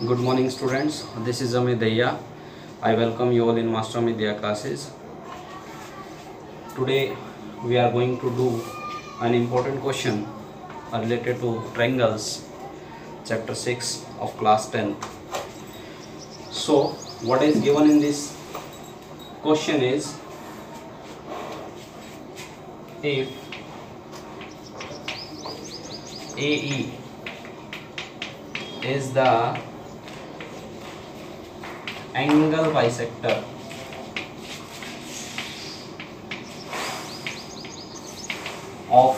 Good morning students, this is Amit Daya. I welcome you all in Master Media classes. Today we are going to do an important question related to triangles, chapter 6 of class 10. So what is given in this question is, if AE is the angle bisector of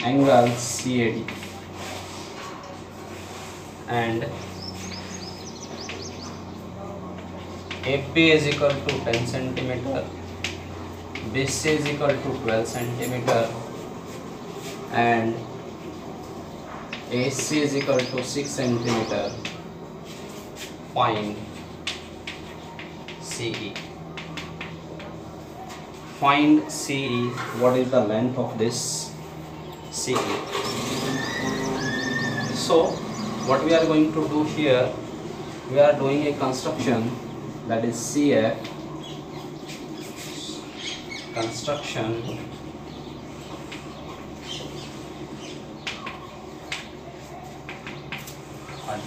angle CAD and FB is equal to 10 centimeter, BC is equal to 12 centimeter and AC is equal to 6 centimeter, find CE. Find CE. What is the length of this CE? So what we are going to do here, we are doing a construction, that is CF construction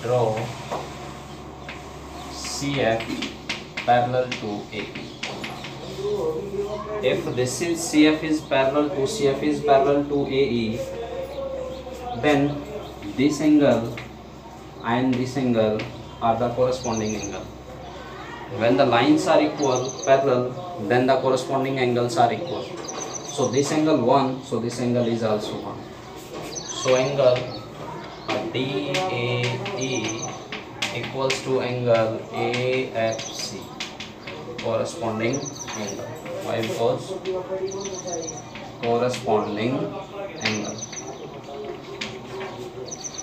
draw CF parallel to AP. If this is CF is parallel to AE, then this angle and this angle are the corresponding angle. When the lines are equal, parallel, then the corresponding angles are equal. So this angle 1, so this angle is also 1. So angle DAE equals to angle AFC, corresponding angle. Why? Because corresponding angle.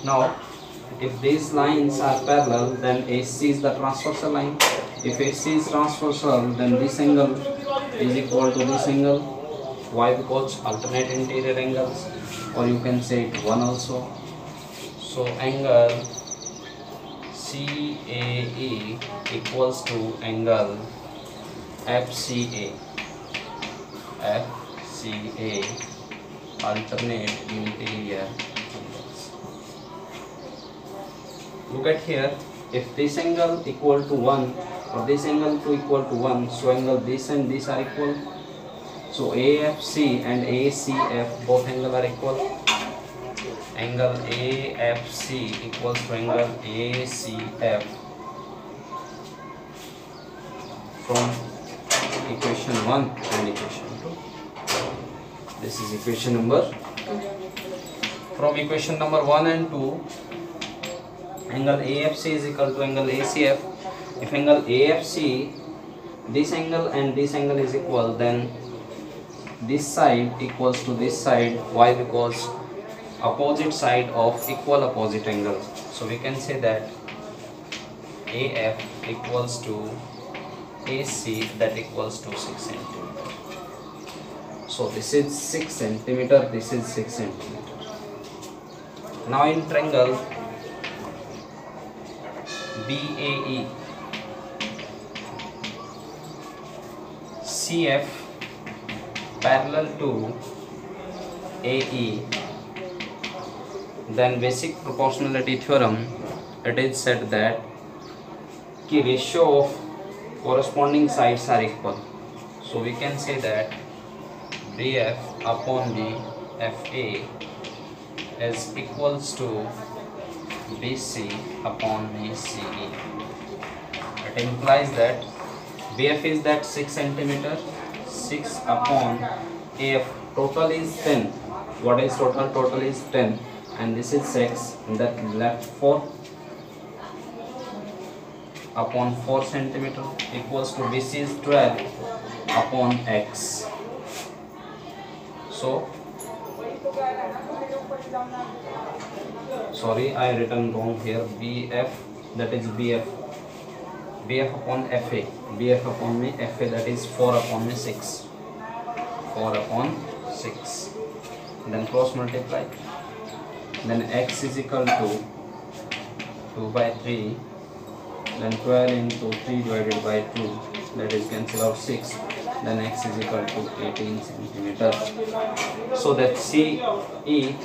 Now if these lines are parallel, then AC is the transversal line. If AC is transversal, then this angle is equal to this angle. Why? Because alternate interior angles, or you can say it 1 also. So angle CAE equals to angle FCA. FCA, alternate interior angles. Look at here, if this angle equal to 1 or this angle to equal to 1, so angle this and this are equal. So AFC and ACF both angle are equal. Angle AFC equals to angle ACF from equation 1 and equation 2. This is equation number. From equation number 1 and 2, angle AFC is equal to angle ACF. If angle AFC, this angle and this angle is equal, then this side equals to this side. Why? Because opposite side of equal opposite angle. So we can say that AF equals to AC, that equals to 6 centimeter. So this is 6 centimeter, this is 6 centimeter. Now in triangle BAE, CF parallel to AE, then basic proportionality theorem, it is said that the ratio of corresponding sides are equal. So we can say that BF upon BFA is equals to BC upon BCE. It implies that BF is that 6 centimeter, 6 upon AF, total is 10. What is total? Total is 10 and this is 6, that left 4 upon 4 centimeter equals to BC is 12 upon X. So sorry, I written wrong here. BF, that is BF upon FA, BF upon FA, that is 4 upon 6, 4 upon 6. Then cross multiply, then x is equal to 2 by 3, then 12 into 3 divided by 2, that is cancel out 6, then x is equal to 18 centimeter. So that CE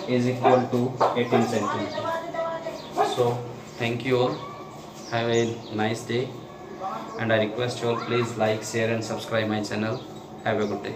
is equal to 18 centimeter. So thank you all, have a nice day, and I request you all please like, share and subscribe my channel. Have a good day.